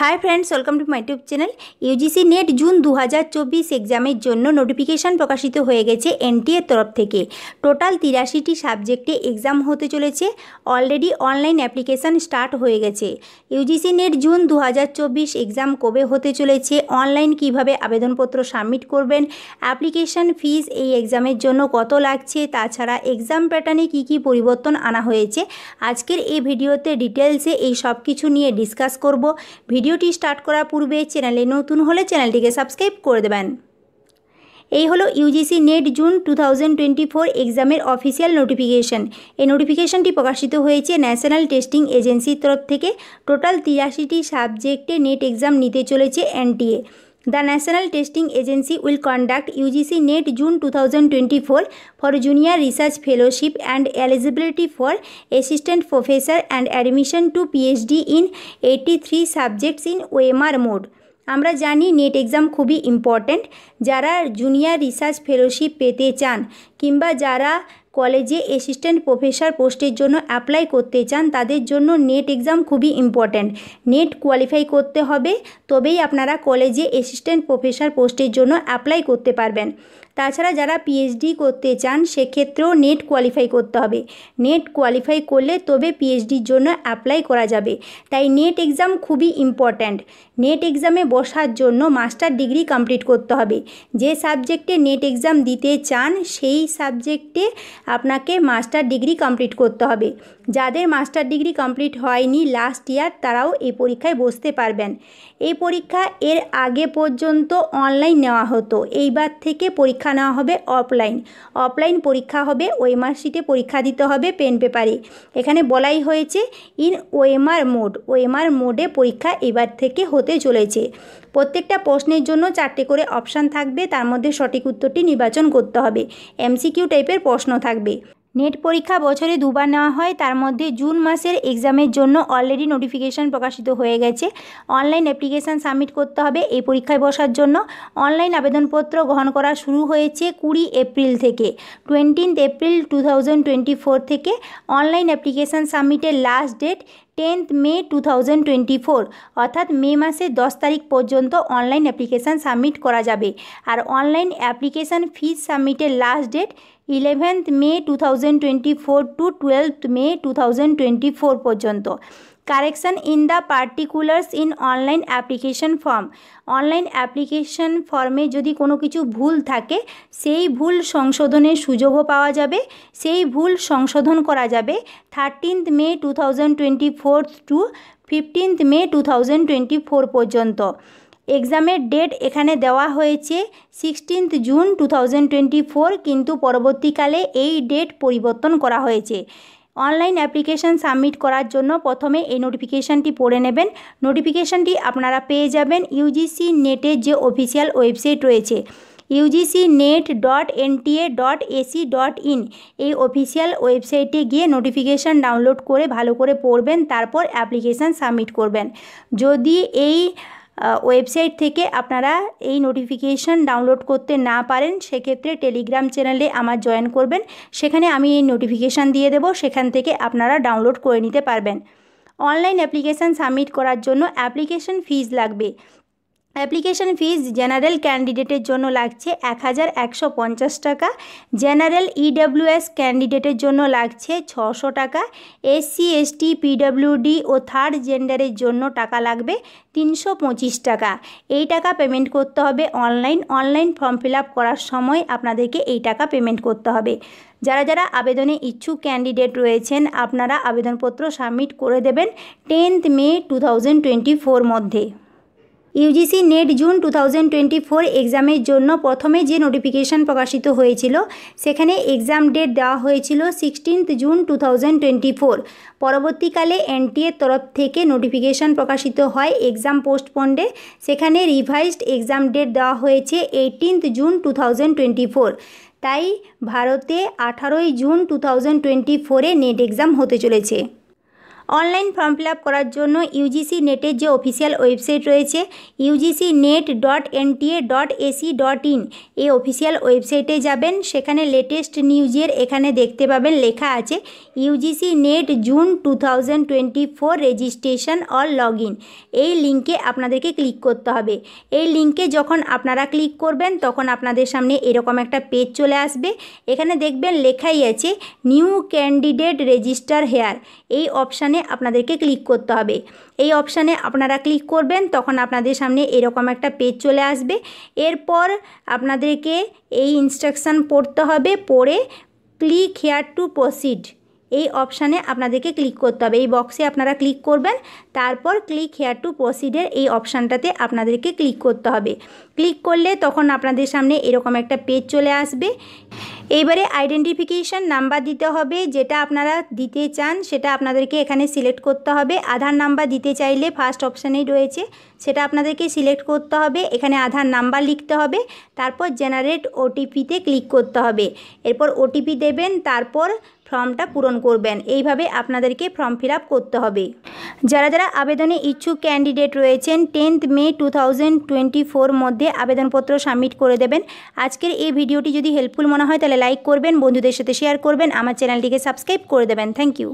Hi friends, welcome to my YouTube channel. UGC NET June 2024 एग्जामेर जन्य notification प्रकाशित हो गेছে एनटीए तरफ থেকে। টোটাল 83টি সাবজেক্টে एग्जाम होते चलेছে। অলরেডি অনলাইন অ্যাপ্লিকেশন স্টার্ট হয়ে গেছে। यूजीसी नेट जून 2024 एग्जाम কবে হতে চলেছে, অনলাইন কিভাবে আবেদনপত্র সাবমিট করবেন, অ্যাপ্লিকেশন ফিস এই এক্সামের জন্য কত লাগছে, তাছাড়া এক্সাম প্যাটার্নে কী কী পরিবর্তন আনা হয়েছে, আজকের এই ভিডিওতে ডিটেলসে এই সব কিছু নিয়ে ডিসকাস করব। ভিডিওটি স্টার্ট করার পূর্বে চ্যানেলে নতুন হলে চ্যানেলটিকে সাবস্ক্রাইব করে দেবেন। এই হলো ইউজিসি নেট জুন 2024 এক্সামের অফিসিয়াল নোটিফিকেশন। এই নোটিফিকেশনটি প্রকাশিত হয়েছে ন্যাশনাল টেস্টিং এজেন্সির তরফ থেকে। টোটাল 83টি সাবজেক্টে নেট এক্সাম নিতে চলেছে NTA. The National Testing Agency will conduct UGC NET June 2024 for Junior Research Fellowship and eligibility for Assistant Professor and admission to PhD in 83 subjects in OMR mode। আমরা জানি net exam খুবই important. যারা junior research fellowship পেতে চান কিংবা যারা কলেজে assistant professor পোস্টের জন্য অ্যাপ্লাই করতে চান তাদের জন্য নেট এক্সাম খুবই ইম্পর্ট্যান্ট। নেট কোয়ালিফাই করতে হবে, তবেই আপনারা কলেজে অ্যাসিস্ট্যান্ট প্রফেসর পোস্টের জন্য অ্যাপ্লাই করতে পারবেন। তাছাড়া যারা পিএইচডি করতে চান সেক্ষেত্রেও নেট কোয়ালিফাই করতে হবে। নেট কোয়ালিফাই করলে তবে পিএইচডির জন্য অ্যাপ্লাই করা যাবে। তাই নেট এক্সাম খুবই ইম্পর্ট্যান্ট। নেট এক্সামে বসার জন্য মাস্টার ডিগ্রি কমপ্লিট করতে হবে। যে সাবজেক্টে নেট এক্সাম দিতে চান সেই সাবজেক্টে আপনাকে মাস্টার ডিগ্রি কমপ্লিট করতে হবে। যাদের মাস্টার ডিগ্রি কমপ্লিট হয়নি লাস্ট ইয়ার, তারাও এই পরীক্ষায় বসতে পারবেন। এই পরীক্ষা এর আগে পর্যন্ত অনলাইন নেওয়া হতো, এইবার থেকে পরীক্ষা নেওয়া হবে অফলাইন। অফলাইন পরীক্ষা হবে, ওএমআর শিটে পরীক্ষা দিতে হবে পেন পেপারে। এখানে বলাই হয়েছে ইন ওএমআর মোড। ওএমআর মোডে পরীক্ষা এবার থেকে হতে চলেছে। প্রত্যেকটা প্রশ্নের জন্য 4টে করে অপশান থাকবে, তার মধ্যে সঠিক উত্তরটি নির্বাচন করতে হবে। এমসিকিউ টাইপের প্রশ্ন থাকবে। নেট পরীক্ষা বছরে দুবার নেওয়া হয়, তার মধ্যে জুন মাসের এক্সামের জন্য অলরেডি নোটিফিকেশান প্রকাশিত হয়ে গেছে। অনলাইন অ্যাপ্লিকেশান সাবমিট করতে হবে এই পরীক্ষায় বসার জন্য। অনলাইন আবেদনপত্র গ্রহণ করা শুরু হয়েছে 20 এপ্রিল থেকে। 20 এপ্রিল 2024 থেকে অনলাইন অ্যাপ্লিকেশান সাবমিটের লাস্ট ডেট 10 মে 2024, অর্থাৎ মে মাসের 10 তারিখ পর্যন্ত অনলাইন অ্যাপ্লিকেশান সাবমিট করা যাবে। আর অনলাইন অ্যাপ্লিকেশান ফিস সাবমিটের last date 11 May 2024 to 12 May 2024 পর্যন্ত। Correction in the particulars in online application form. Online application ফর্মে যদি কোনো কিছু ভুল থাকে সেই ভুল সংশোধনের সুযোগও পাওয়া যাবে। সেই ভুল সংশোধন করা যাবে 13 মে 2024 টু 15 মে 2024 পর্যন্ত। এক্সামের ডেট এখানে দেওয়া হয়েছে 16 জুন 2024, কিন্তু পরবর্তীকালে এই ডেট পরিবর্তন করা হয়েছে। অনলাইন অ্যাপ্লিকেশান সাবমিট করার জন্য প্রথমে এই নোটিফিকেশানটি পড়ে নেবেন। নোটিফিকেশানটি আপনারা পেয়ে যাবেন ইউজিসি নেটের যে অফিসিয়াল ওয়েবসাইট রয়েছে ugcnet.nta.ac.in। এই অফিসিয়াল ওয়েবসাইটে গিয়ে নোটিফিকেশান ডাউনলোড করে ভালো করে পড়বেন, তারপর অ্যাপ্লিকেশান সাবমিট করবেন। যদি এই ওয়েবসাইট থেকে আপনারা এই নোটিফিকেশান ডাউনলোড করতে না পারেন সেক্ষেত্রে টেলিগ্রাম চ্যানেলে আমার জয়েন করবেন। সেখানে আমি এই নোটিফিকেশান দিয়ে দেবো, সেখান থেকে আপনারা ডাউনলোড করে নিতে পারবেন। অনলাইন অ্যাপ্লিকেশান সাবমিট করার জন্য অ্যাপ্লিকেশান ফিস লাগবে। অ্যাপ্লিকেশান ফিস জেনারেল ক্যান্ডিডেটের জন্য লাগছে 1150 টাকা, জেনারেল ইডব্লিউএস ক্যান্ডিডেটের জন্য লাগছে 600 টাকা, এসসি এসটি পিডব্লিউডি ও থার্ড জেন্ডারের জন্য টাকা লাগবে 325 টাকা। এই টাকা পেমেন্ট করতে হবে অনলাইন ফর্ম ফিল আপ করার সময় আপনাদেরকে এই টাকা পেমেন্ট করতে হবে। যারা যারা আবেদনে ইচ্ছুক ক্যান্ডিডেট রয়েছেন আপনারা আবেদনপত্র সাবমিট করে দেবেন 10 মে 2024 মধ্যে। ইউজিসি নেট জুন 2024 এক্সামের জন্য প্রথমে যে নোটিফিকেশান প্রকাশিত হয়েছিল সেখানে এক্সাম ডেট দেওয়া হয়েছিল 16 জুন 2024। পরবর্তীকালে এনটিএর তরফ থেকে নোটিফিকেশান প্রকাশিত হয় এক্সাম পোস্টপন্ডে। সেখানে রিভাইজড এক্সাম ডেট দেওয়া হয়েছে 18 জুন 2024। তাই ভারতে 18 জুন 2024 নেট এক্সাম হতে চলেছে। অনলাইন ফর্ম ফিল আপ করার জন্য ইউজিসি নেটের যে অফিসিয়াল ওয়েবসাইট রয়েছে ugcnet.nta.ac.in এই অফিসিয়াল ওয়েবসাইটে যাবেন। সেখানে লেটেস্ট নিউজের এখানে দেখতে পাবেন লেখা আছে UGC net June 2024 registration or log in. এই লিঙ্কে আপনাদেরকে ক্লিক করতে হবে। এই লিঙ্কে যখন আপনারা ক্লিক করবেন তখন আপনাদের সামনে এরকম একটা পেজ চলে আসবে। এখানে দেখবেন লেখাই আছে নিউ ক্যান্ডিডেট রেজিস্টার হেয়ার। এই অপশানে আপনাদেরকে ক্লিক করতে হবে। এই অপশানে আপনারা ক্লিক করবেন তখন আপনাদের সামনে এরকম একটা পেজ চলে আসবে। এরপর আপনাদেরকে এই ইনস্ট্রাকশান পড়তে হবে, পড়ে ক্লিক হেয়ার টু প্রসিড এই অপশানে আপনাদেরকে ক্লিক করতে হবে। এই বক্সে আপনারা ক্লিক করবেন, তারপর ক্লিক হেয়ার টু প্রসিডের এই অপশানটাতে আপনাদেরকে ক্লিক করতে হবে। ক্লিক করলে তখন আপনাদের সামনে এরকম একটা পেজ চলে আসবে। এইবারে আইডেন্টিফিকেশান নাম্বার দিতে হবে, যেটা আপনারা দিতে চান সেটা আপনাদেরকে এখানে সিলেক্ট করতে হবে। আধার নাম্বার দিতে চাইলে ফার্স্ট অপশানেই রয়েছে, সেটা আপনাদেরকে সিলেক্ট করতে হবে। এখানে আধার নাম্বার লিখতে হবে, তারপর জেনারেট ওটিপিতে ক্লিক করতে হবে। এরপর ওটিপি দেবেন, তারপর ফর্মটা পূরণ করবেন। এইভাবে আপনাদেরকে ফর্ম ফিল আপ করতে হবে। যারা যারা আবেদনে ইচ্ছুক ক্যান্ডিডেট রয়েছেন 10 মে 2024 মধ্যে আবেদনপত্র সাবমিট করে দেবেন। আজকের এই ভিডিওটি যদি হেল্পফুল মনে হয় তাহলে লাইক করবেন, বন্ধুদের সাথে শেয়ার করবেন, আমার চ্যানেলটিকে সাবস্ক্রাইব করে দেবেন। Thank you.